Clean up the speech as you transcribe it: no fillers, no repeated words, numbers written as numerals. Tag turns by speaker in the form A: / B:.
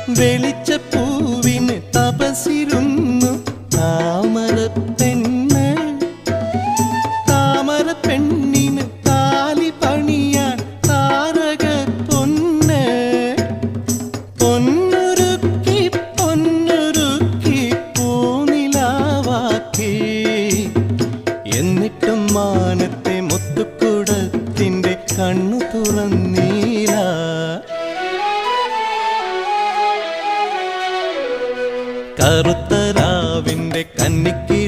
A: വെളിച്ചപ്പൂവിന് തപസിരുന്നു താമരപ്പെണ്ണ്. താമരപ്പെണ്ണിന് താലി പണിയാൻ താരക പൊന്ന്. പൊന്നുരുക്കി പൊന്നുരുക്കി പൂനിലാവാക്കി. എന്നിട്ടും മാനത്തെ മുത്തുക്കുടത്തിന്റെ കണ്ണു തുറന്നീല. കറുത്ത രാവിന്റെ കന്നിക്ക്